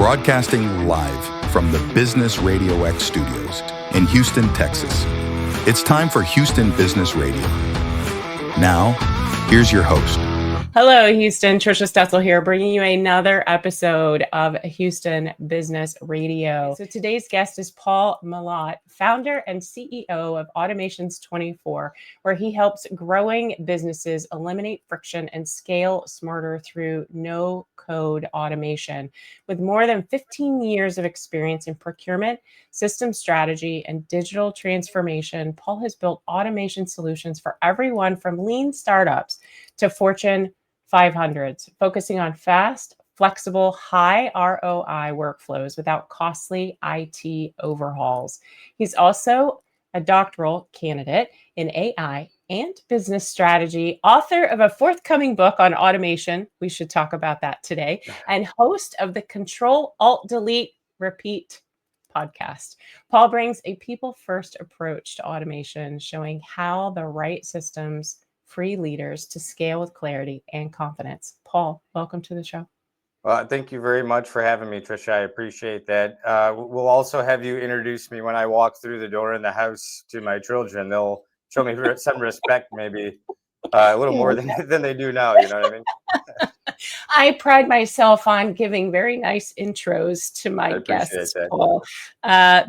broadcasting live from the Business Radio X studios in Houston, Texas. It's time for Houston Business Radio. Now, here's your host. Hello, Houston. Trisha Stetzel here, bringing you another episode of Houston Business Radio. So today's guest is Paul Malott, founder and CEO of Automations 24, where he helps growing businesses eliminate friction and scale smarter through no-code automation. With more than 15 years of experience in procurement, system strategy, and digital transformation, Paul has built automation solutions for everyone from lean startups to Fortune 500s, focusing on fast, flexible, high ROI workflows without costly IT overhauls. He's also a doctoral candidate in AI and business strategy, author of a forthcoming book on automation. We should talk about that today, and host of the Control+Alt+Delete+Repeat podcast. Paul brings a people-first approach to automation, showing how the right systems free leaders to scale with clarity and confidence. Paul, welcome to the show. Well, thank you very much for having me, Trisha. I appreciate that. We'll also have you introduce me when I walk through the door in the house to my children. They'll show me some respect, maybe a little more than they do now. You know what I mean? I pride myself on giving very nice intros to my guests, Paul,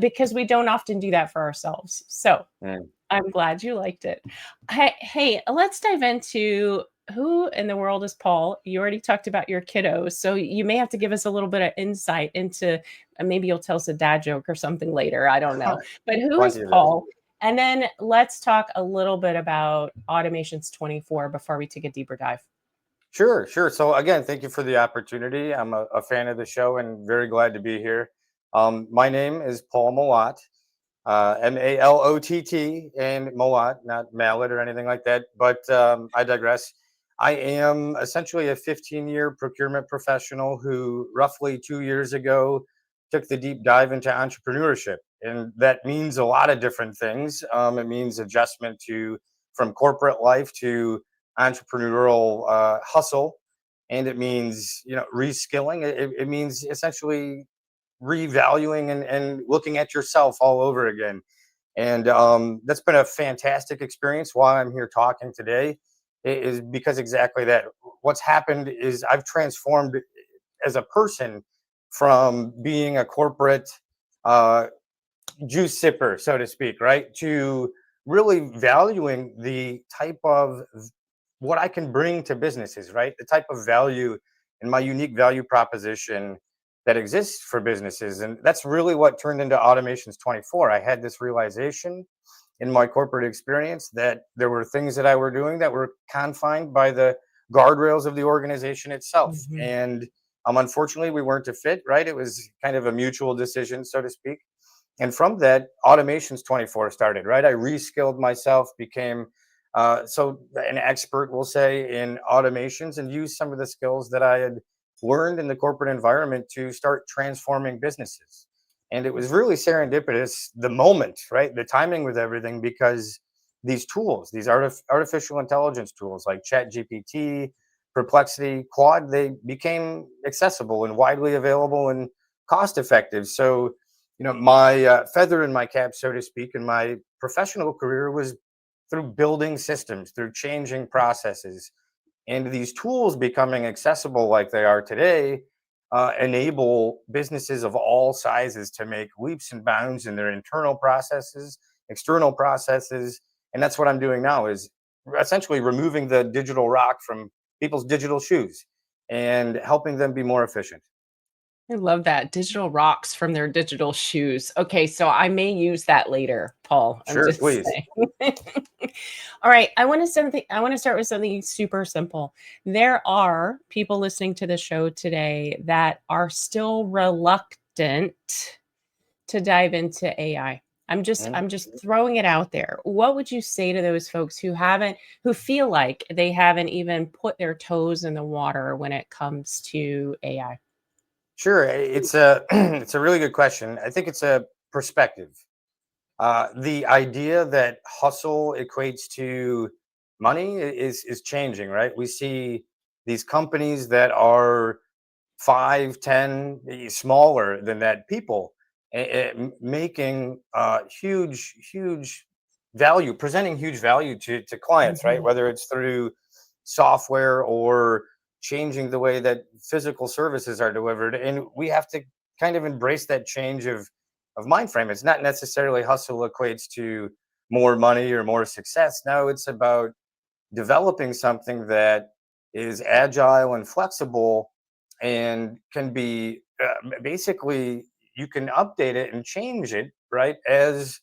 because we don't often do that for ourselves. So I'm glad you liked it. Hey, let's dive into who in the world is Paul. You already talked about your kiddos, so you may have to give us a little bit of insight into, maybe you'll tell us a dad joke or something later. I don't know. But who is Paul? And then let's talk a little bit about Automations 24 before we take a deeper dive. Sure. So again, thank you for the opportunity. I'm a fan of the show and very glad to be here. My name is Paul Malott. Malott, and Malott, not Malott or anything like that, but I digress. I am essentially a 15-year procurement professional who roughly 2 years ago took the deep dive into entrepreneurship. And that means a lot of different things. It means adjustment from corporate life to entrepreneurial hustle. And it means, reskilling. It means essentially revaluing and looking at yourself all over again. And that's been a fantastic experience. Why I'm here talking today is because exactly that. What's happened is I've transformed as a person from being a corporate juice sipper, so to speak, right, to really valuing the type of what I can bring to businesses, right? The type of value and my unique value proposition that exists for businesses. And that's really what turned into Automations 24. I had this realization in my corporate experience that there were things that I were doing that were confined by the guardrails of the organization itself. Mm-hmm. And unfortunately, we weren't a fit, right? It was kind of a mutual decision, so to speak. And from that, Automations 24 started, right? I reskilled myself, became an expert, we'll say, in automations, and used some of the skills that I had learned in the corporate environment to start transforming businesses. And it was really serendipitous, the moment, right? The timing with everything, because these tools, these artificial intelligence tools like ChatGPT, Perplexity, Claude, they became accessible and widely available and cost effective. So, my feather in my cap, so to speak, in my professional career was through building systems, through changing processes. And these tools becoming accessible like they are today enable businesses of all sizes to make leaps and bounds in their internal processes, external processes. And that's what I'm doing now, is essentially removing the digital rock from people's digital shoes and helping them be more efficient. I love that. Digital rocks from their digital shoes. Okay, so I may use that later, Paul. Sure, please. All right, I want to start with something super simple. There are people listening to the show today that are still reluctant to dive into AI. I'm just throwing it out there. What would you say to those folks who feel like they haven't even put their toes in the water when it comes to AI? Sure, it's a really good question. I think it's a perspective. The idea that hustle equates to money is changing, right? We see these companies that are 5, 10, smaller than that people, making huge value, presenting huge value to clients, right? Mhm. Whether it's through software or changing the way that physical services are delivered. And we have to kind of embrace that change of mind frame. It's not necessarily hustle equates to more money or more success. No, it's about developing something that is agile and flexible and can be basically you can update it and change it right as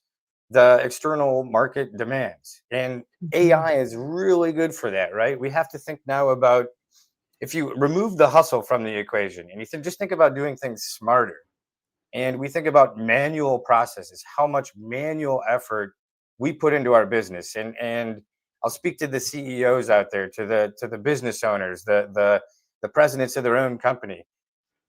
the external market demands. And Mhm. AI is really good for that, right? We have to think now about if you remove the hustle from the equation and just think about doing things smarter, and we think about manual processes, how much manual effort we put into our business. And I'll speak to the CEOs out there, to the business owners, the presidents of their own company.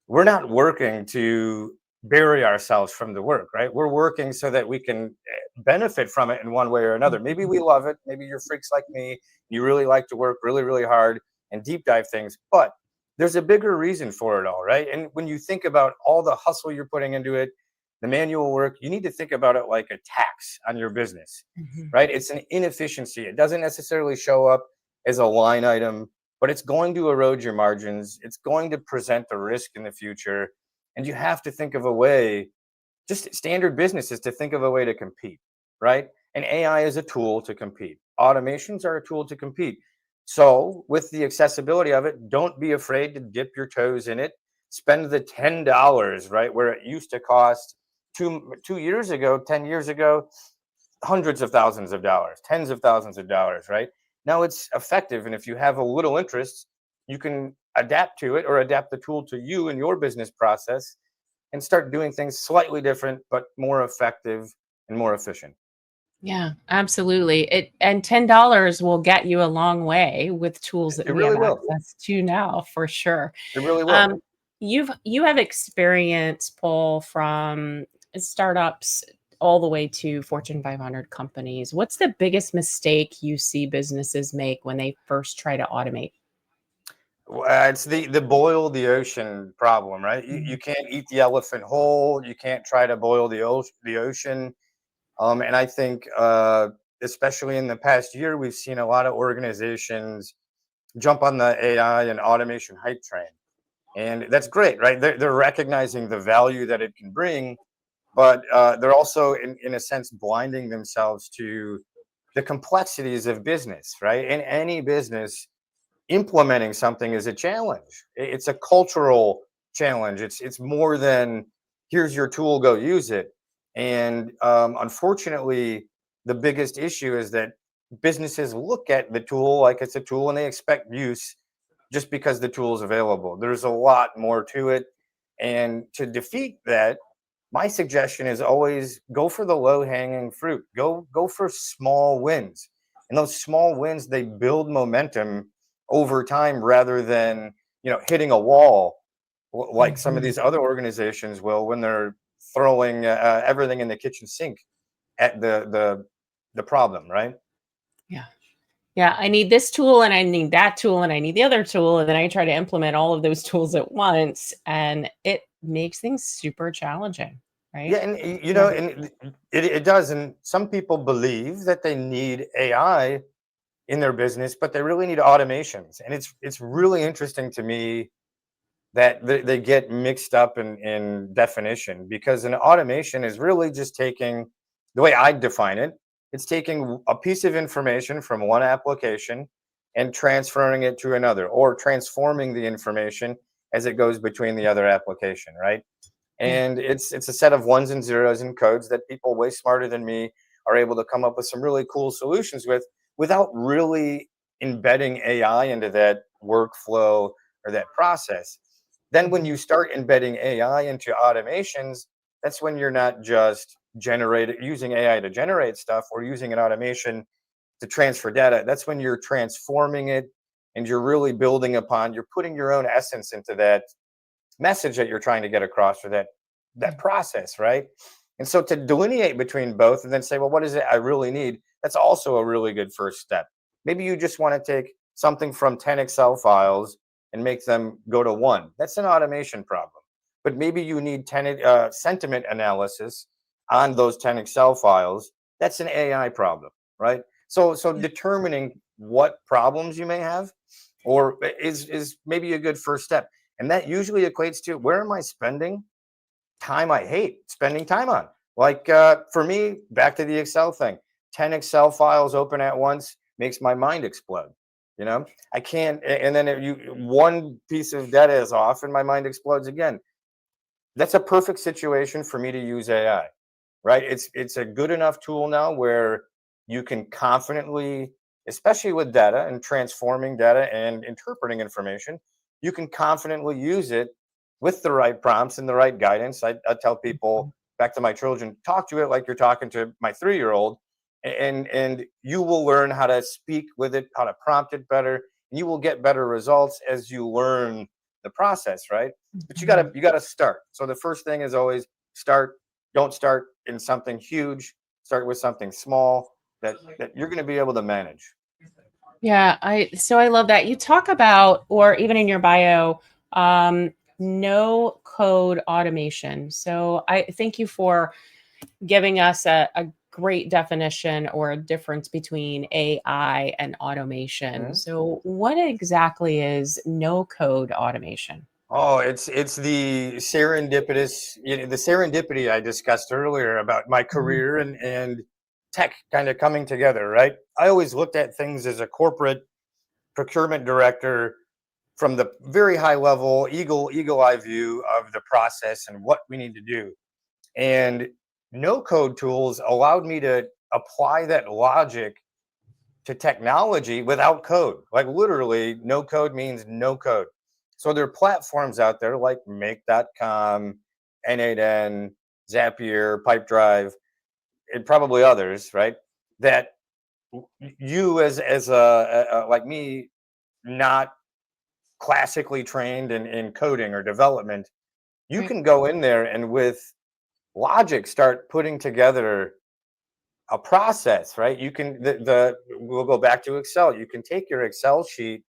We're not working to bury ourselves from the work, right? We're working so that we can benefit from it in one way or another. Maybe we love it. Maybe you're freaks like me. You really like to work really hard and deep dive things, but there's a bigger reason for it all, right? And when you think about all the hustle you're putting into it, the manual work, you need to think about it like a tax on your business, Mhm. right? It's an inefficiency. It doesn't necessarily show up as a line item, but it's going to erode your margins. It's going to present a risk in the future. And you have to think of a way, just standard business is to think of a way to compete, right? And AI is a tool to compete. Automations are a tool to compete. So, with the accessibility of it, don't be afraid to dip your toes in it. Spend the $10, right? Where it used to cost 2 years ago, 10 years ago, hundreds of thousands of dollars, tens of thousands of dollars, right? Now it's effective. And if you have a little interest, you can adapt to it or adapt the tool to you and your business process and start doing things slightly different, but more effective and more efficient. Yeah, absolutely. It and $10 will get you a long way with tools that It we have really will. access to now for sure. It really will. Um, you have experience, Paul, from startups all the way to Fortune 500 companies. What's the biggest mistake you see businesses make when they first try to automate? It's the boil the ocean problem, right? You Mhm. can't eat the elephant whole. You can't try to boil the ocean. And I think, especially in the past year, we've seen a lot of organizations jump on the AI and automation hype train. And that's great, right? They're recognizing the value that it can bring, but they're also, in a sense, blinding themselves to the complexities of business, right? In any business, implementing something is a challenge. It's a cultural challenge. It's more than here's your tool, go use it. And unfortunately, the biggest issue is that businesses look at the tool like it's a tool and they expect use just because the tool is available. There's a lot more to it. And to defeat that, my suggestion is always go for the low hanging fruit. Go for small wins. And those small wins, they build momentum over time rather than, hitting a wall like some of Mhm. these other organizations will when they're throwing everything in the kitchen sink at the problem, right? Yeah. Yeah, I need this tool and I need that tool and I need the other tool. And then I try to implement all of those tools at once and it makes things super challenging, Yeah, right? and Yeah. it does. And some people believe that they need AI in their business, but they really need automations. And it's really interesting to me that they get mixed up in definition, because an automation is really just taking, the way I define it, it's taking a piece of information from one application and transferring it to another, or transforming the information as it goes between the other application, right? Yeah. And it's a set of ones and zeros and codes that people way smarter than me are able to come up with some really cool solutions with, without really embedding AI into that workflow or that process. Then when Mhm. you start embedding AI into automations, that's when you're not just generating using AI to generate stuff or using an automation to transfer data. That's when you're transforming it and you're really building upon, you're putting your own essence into that message that you're trying to get across, or that process, right? And so to delineate between both and then say, well, what is it I really need? That's also a really good first step. Maybe you just want to take something from 10 Excel files and make them go to 1. That's an automation problem. But maybe you need sentiment analysis on those 10 Excel files. That's an AI problem, right? So determining what problems you may have or is maybe a good first step. And that usually equates to, where am I spending time I hate spending time on? Like for me, back to the Excel thing, 10 Excel files open at once makes my mind explode. I can't, and then one piece of data is off and my mind explodes again. That's a perfect situation for me to use AI, right? It's a good enough tool now where you can confidently, especially with data and transforming data and interpreting information, you can confidently use it with the right prompts and the right guidance. I tell people, back to my children, talk to it like you're talking to my 3-year-old, and you will learn how to speak with it, how to prompt it better, and you will get better results as you learn the process, right? But you gotta start. So the first thing is always start. Don't start in something huge. Start with something small that you're going to be able to manage. Yeah, I love that. You talk about, or even in your bio, no code automation. So I thank you for giving us a great definition or a difference between AI and automation. Mhm. So what exactly is no code automation? Oh, it's the serendipitous, the serendipity I discussed earlier about my Mhm. career and tech kind of coming together, right? I always looked at things as a corporate procurement director from the very high level, eagle eye view of the process and what we need to do. And no code tools allowed me to apply that logic to technology without code. Like literally, no code means no code. So there are platforms out there like make.com, N8N, Zapier, Pipedrive, and probably others, right? That you as like me, not classically trained in coding or development, you Right. can go in there and with logic start putting together a process, right? You can we'll go back to Excel. You can take your Excel sheet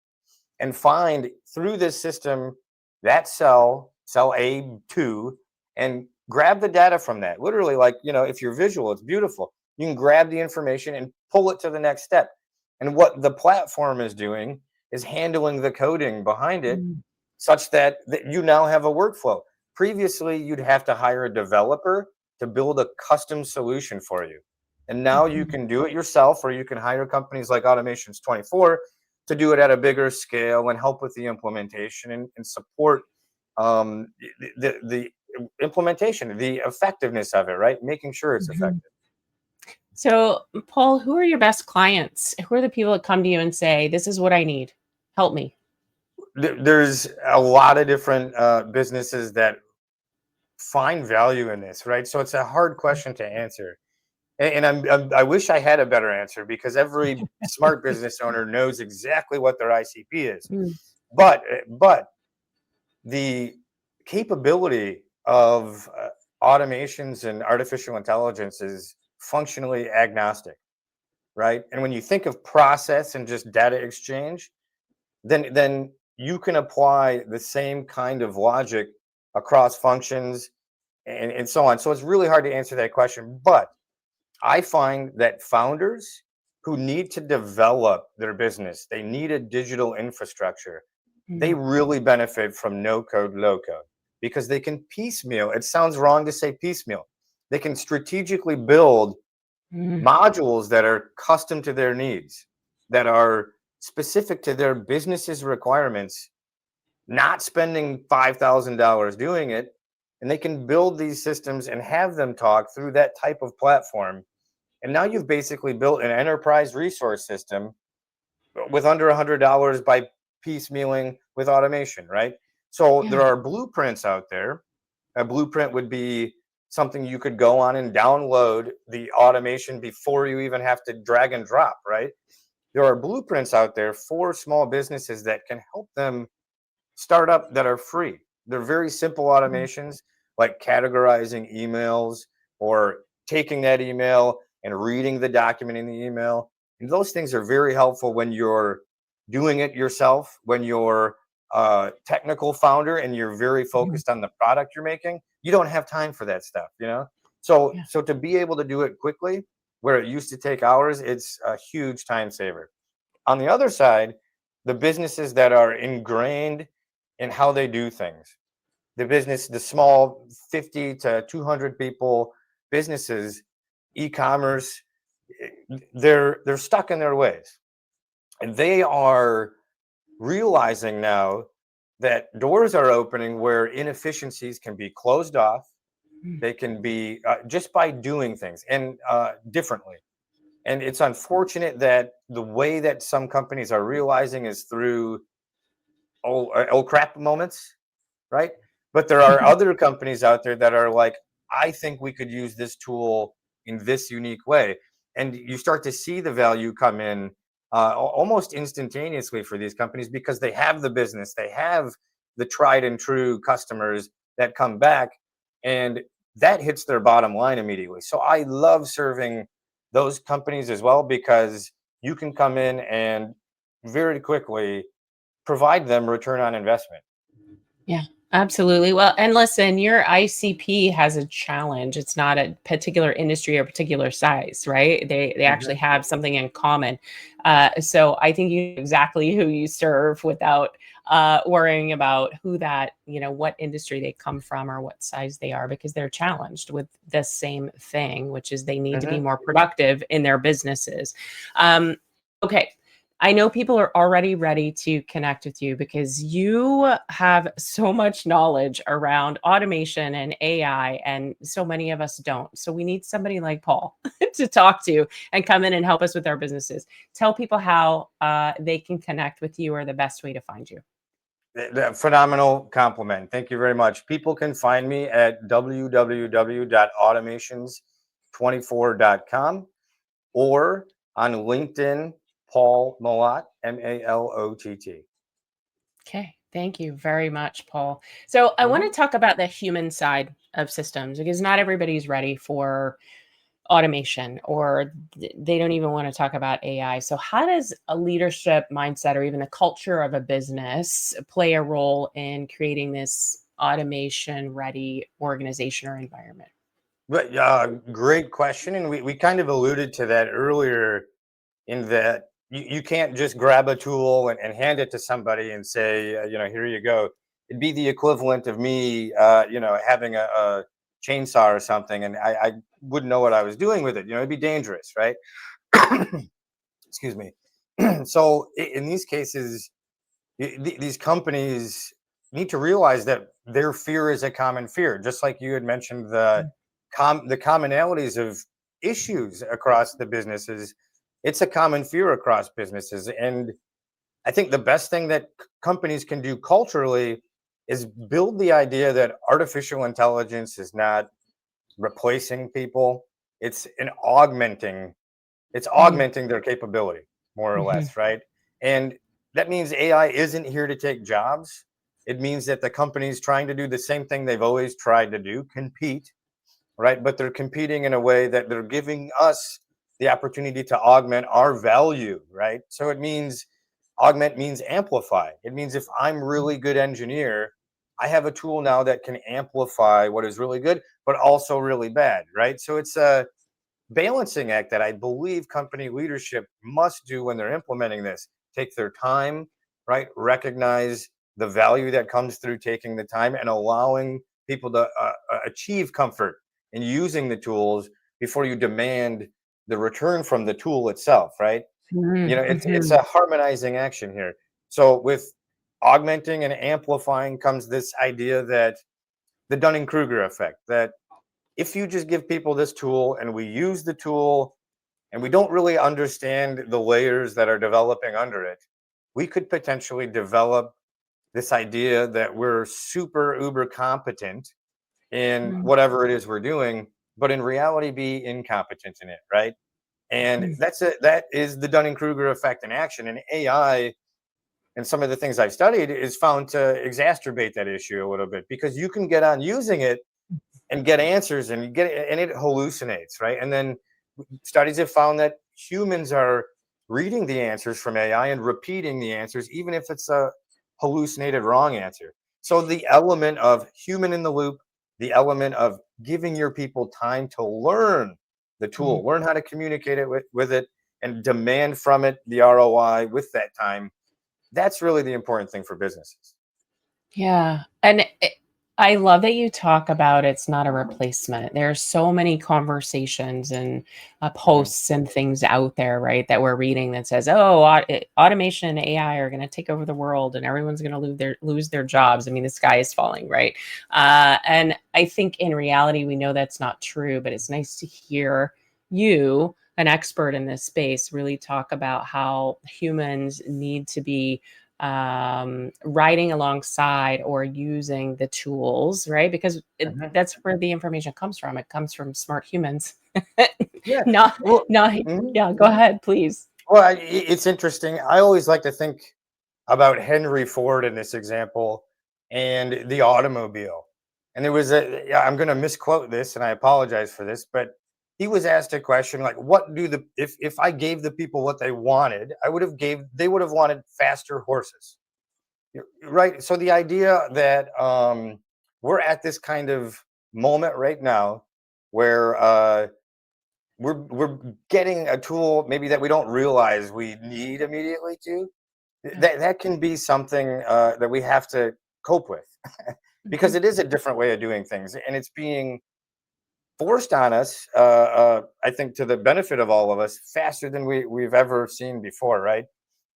and find through this system that cell A2, and grab the data from that. Literally, like, if you're visual, it's beautiful. You can grab the information and pull it to the next step. And what the platform is doing is handling the coding behind it Mm. such that you now have a workflow. Previously, you'd have to hire a developer to build a custom solution for you. And now you Mhm. can do it yourself, or you can hire companies like Automations 24 to do it at a bigger scale and help with the implementation and support the implementation, the effectiveness of it, right? Making sure it's Mhm. effective. So, Paul, who are your best clients? Who are the people that come to you and say, "This is what I need. Help me"? There's a lot of different businesses that find value in this, right? So it's a hard question to answer. And I wish I had a better answer, because every smart business owner knows exactly what their ICP is. Mm. But the capability of automations and artificial intelligence is functionally agnostic, right? And when you think of process and just data exchange, then you can apply the same kind of logic across functions and so on. So it's really hard to answer that question. But I find that founders who need to develop their business, they need a digital infrastructure. They Mm. really benefit from no code, low code, because they can piecemeal. It sounds wrong to say piecemeal. They can strategically build Mm. modules that are custom to their needs, that are specific to their business's requirements, not spending $5,000 doing it. And they can build these systems and have them talk through that type of platform. And now you've basically built an enterprise resource system with under $100 by piecemealing with automation, right? So Yeah. there are blueprints out there. A blueprint would be something you could go on and download the automation before you even have to drag and drop, right? There are blueprints out there for small businesses that can help them start up, that are free. They're very simple Mm. automations, like categorizing emails or taking that email and reading the document in the email. And those things are very helpful when you're doing it yourself, when you're technical founder and you're very focused on the product you're making, you don't have time for that stuff, you know? So, Yeah. so to be able to do it quickly, where it used to take hours, it's a huge time saver. On the other side, the businesses that are ingrained in how they do things, the small 50 to 200 people businesses, e-commerce, they're stuck in their ways. And they are realizing now that doors are opening where inefficiencies can be closed off. Mm. They can be just by doing things and differently. And it's unfortunate that the way that some companies are realizing is through oh crap moments, right? But there are other companies out there that are like, I think we could use this tool in this unique way. And you start to see the value come in almost instantaneously for these companies because they have the business, they have the tried and true customers that come back, and that hits their bottom line immediately. So I love serving those companies as well because you can come in and very quickly provide them return on investment. Yeah, absolutely. Well, and listen, your ICP has a challenge. It's not a particular industry or particular size, right? They actually Mhm. have something in common. So I think you know exactly who you serve without worrying about who that, you know, what industry they come from or what size they are, because they're challenged with the same thing, which is they need to be Mhm. more productive in their businesses. Okay. I know people are already ready to connect with you because you have so much knowledge around automation and AI, and so many of us don't. So we need somebody like Paul to talk to and come in and help us with our businesses. Tell people how they can connect with you or the best way to find you. Phenomenal compliment. Thank you very much. People can find me at www.automations24.com or on LinkedIn, Paul Malott, Malott. Okay. Thank you very much, Paul. So I want Mhm. to talk about the human side of systems because not everybody's ready for automation or they don't even want to talk about AI. So how does a leadership mindset or even the culture of a business play a role in creating this automation ready organization or environment? But great question. And we kind of alluded to that earlier in that you can't just grab a tool and hand it to somebody and say, here you go. It'd be the equivalent of me, having a chainsaw or something, and I wouldn't know what I was doing with it. It'd be dangerous, right? Excuse me. So in these cases, these companies need to realize that their fear is a common fear, just like you had mentioned the commonalities of issues across the businesses. It's a common fear across businesses, and I think the best thing that companies can do culturally is build the idea that artificial intelligence is not replacing people. It's an augmenting it's Mm, augmenting their capability, more or mhm, less, right? And that means AI isn't here to take jobs. It means that the company's trying to do the same thing they've always tried to do, compete, right? But they're competing in a way that they're giving us the opportunity to augment our value, right? So it means augment means amplify. It means if I'm really good engineer, I have a tool now that can amplify what is really good, but also really bad, right? So it's a balancing act that I believe company leadership must do when they're implementing this. Take their time, right? Recognize the value that comes through taking the time and allowing people to achieve comfort in using the tools before you demand the return from the tool itself, right? mhm, It's mhm. a harmonizing action here. So with augmenting and amplifying comes this idea that the Dunning-Kruger effect, that if you just give people this tool and we use the tool and we don't really understand the layers that are developing under it, we could potentially develop this idea that we're super uber competent in Mm, whatever it is we're doing, but in reality be incompetent in it, right? And mhm. that is the Dunning-Kruger effect in action. And AI and some of the things I've studied is found to exacerbate that issue a little bit because you can get on using it and get answers and it hallucinates, right? And then studies have found that humans are reading the answers from AI and repeating the answers, even if it's hallucinated wrong answer. So the element of human in the loop, the element of giving your people time to learn the Mhm. tool, learn how to communicate it with it, and demand from it the ROI with that time. That's really the important thing for businesses. Yeah. And I love that you talk about it's not a replacement. There's so many conversations and Mhm. posts and things out there, right, that we're reading that says, "Oh, automation and AI are going to take over the world, and everyone's going to lose their jobs." I mean, the sky is falling, right? And I think in reality, we know that's not true. But it's nice to hear you, an expert in this space, really talk about how humans need to be writing alongside or using the tools, right? Because Mhm. that's where the information comes from. It comes from smart humans. Yeah. not, Well, not, mhm. yeah, go ahead, please. Well, it's interesting. I always like to think about Henry Ford in this example and the automobile. And there was a, yeah, I'm going to misquote this and I apologize for this, but he was asked a question like, what do the, if I gave the people what they wanted, they would have wanted faster horses. Right. So the idea that we're at this kind of moment right now where we're getting a tool maybe that we don't realize we need immediately to Yeah. that can be something that we have to cope with because Mhm. it is a different way of doing things and it's being forced on us I think to the benefit of all of us faster than we've ever seen before, right?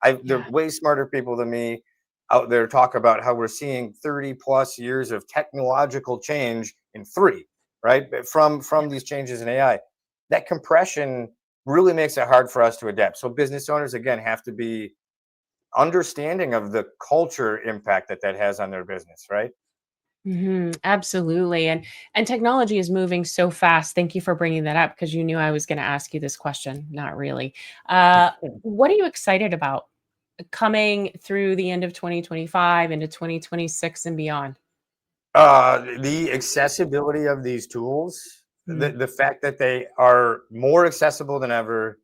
There Yeah. are way smarter people than me out there talk about how we're seeing 30 plus years of technological change in three, right? But from these changes in AI, that compression really makes it hard for us to adapt. So business owners again have to be understanding of the culture impact that that has on their business, right? Absolutely. And technology is moving so fast. Thank you for bringing that up because you knew I was going to ask you this question. Not really. What are you excited about coming through the end of 2025 into 2026 and beyond? The accessibility of these tools, Mm. the fact that they are more accessible than ever,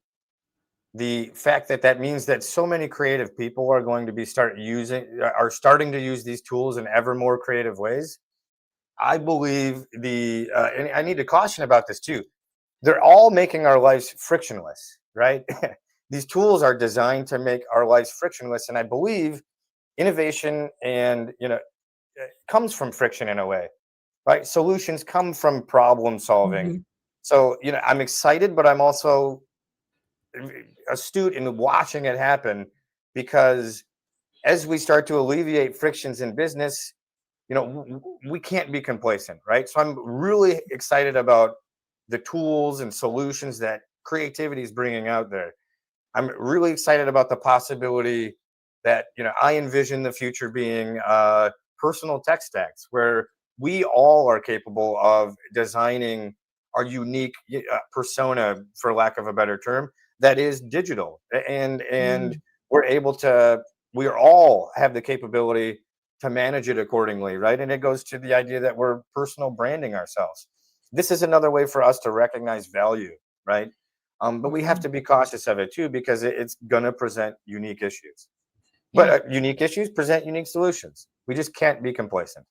the fact that that means that so many creative people are going to be are starting to use these tools in ever more creative ways. I believe and I need to caution about this too. They're all making our lives frictionless, right? These tools are designed to make our lives frictionless, and I believe innovation and comes from friction in a way, right? Solutions come from problem solving. Mhm. So, I'm excited, but I'm also astute in watching it happen because as we start to alleviate frictions in business, we can't be complacent, right? So I'm really excited about the tools and solutions that creativity is bringing out there. I'm really excited about the possibility that I envision the future being personal tech stacks where we all are capable of designing our unique persona, for lack of a better term, that is digital, and Mm. we're able to. We all have the capability to manage it accordingly, right? And it goes to the idea that we're personal branding ourselves. This is another way for us to recognize value, right? But we have Mhm. to be cautious of it too because it's going to present unique issues. But Yeah. unique issues present unique solutions. We just can't be complacent.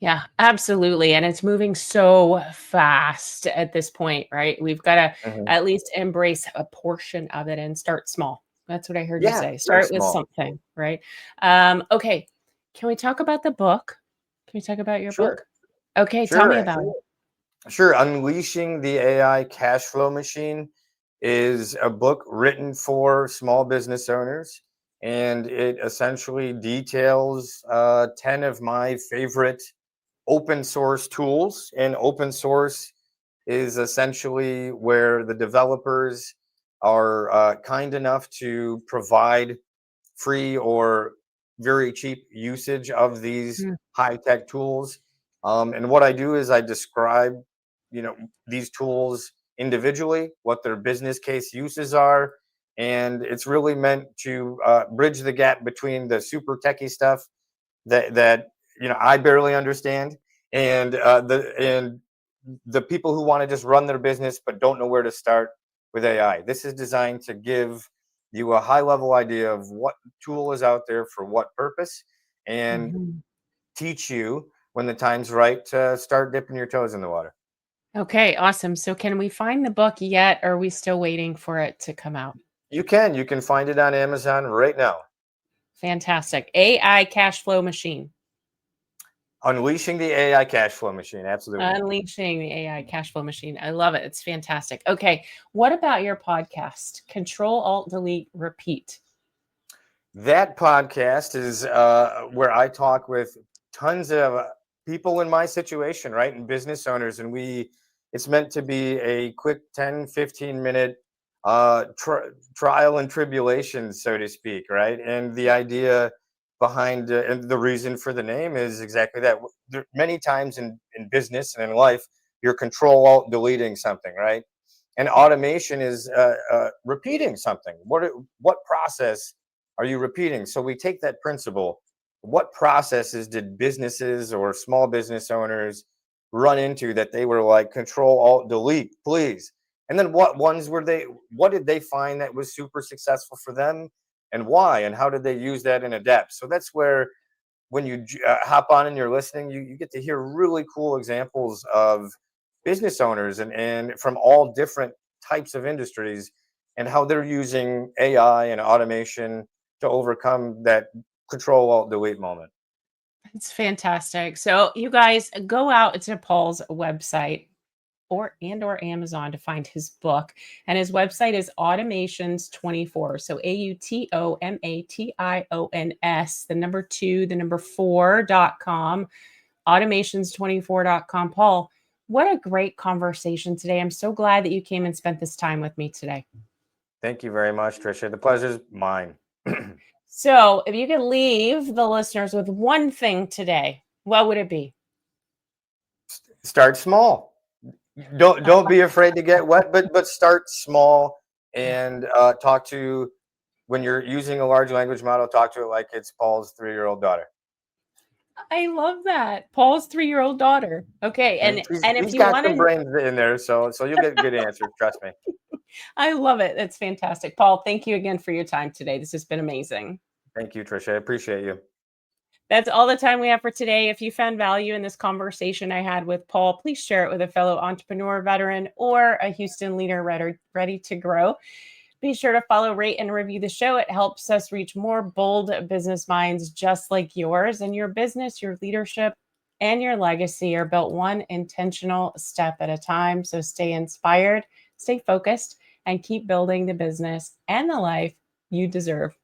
Yeah, absolutely. And it's moving so fast at this point, right? We've got to Mhm. at least embrace a portion of it and start small. That's what I heard you Yeah, say. very Start with small. something, right? Okay. Can we talk about the book? Can we talk about your Sure, book? Okay, tell me sure, about it. sure. Unleashing the AI cash flow machine is a book written for small business owners, and it essentially details 10 of my favorite open source tools. And open source is essentially where the developers are kind enough to provide free or very cheap usage of these Mm, high tech tools. And what I do is I describe, you know, these tools individually, what their business case uses are, and it's really meant to bridge the gap between the super techie stuff that I barely understand, and the people who want to just run their business but don't know where to start with AI. This is designed to give you a high level idea of what tool is out there for what purpose, and Mhm. teach you when the time's right to start dipping your toes in the water. Okay, awesome. So can we find the book yet, or are we still waiting for it to come out? You can find it on Amazon right now. Fantastic. AI cash flow machine. Unleashing the AI cash flow machine. Absolutely. Unleashing the AI cash flow machine. I love it. It's fantastic. Okay. What about your podcast? Control, Alt, Delete, Repeat. That podcast is where I talk with tons of people in my situation, right? And business owners. And it's meant to be a quick 10, 15-minute trial and tribulation, so to speak, right? And the idea behind and the reason for the name is exactly that. Many times in business and in life, you're control alt deleting something, right? And automation is repeating something. What process are you repeating? So we take that principle. What processes did businesses or small business owners run into that they were like control alt delete, please? And then what did they find that was super successful for them, and why? And how did they use that and adapt? So that's where when you hop on and you're listening, you get to hear really cool examples of business owners and from all different types of industries, and how they're using AI and automation to overcome that control alt delete moment. It's fantastic. So you guys go out to Paul's website or Amazon to find his book. And his website is Automations24. So AUTOMATIONS, the number 2, the number 4.com, automations24.com. Paul, what a great conversation today. I'm so glad that you came and spent this time with me today. Thank you very much, Tricia. The pleasure's mine. So if you could leave the listeners with one thing today, what would it be? Start small. Don't be afraid to get wet, but start small, and talk to when you're using a large language model, talk to it like it's Paul's 3-year-old daughter. I love that. Paul's 3-year-old daughter. Okay. And And if he's you got want some to, brains in there, so you'll get good answers. Trust me. I love it. That's fantastic. Paul, thank you again for your time today. This has been amazing. Thank you, Tricia. I appreciate you. That's all the time we have for today. If you found value in this conversation I had with Paul, please share it with a fellow entrepreneur, veteran, or a Houston leader ready to grow. Be sure to follow, rate, and review the show. It helps us reach more bold business minds just like yours. And your business, your leadership, and your legacy are built one intentional step at a time. So stay inspired, stay focused, and keep building the business and the life you deserve.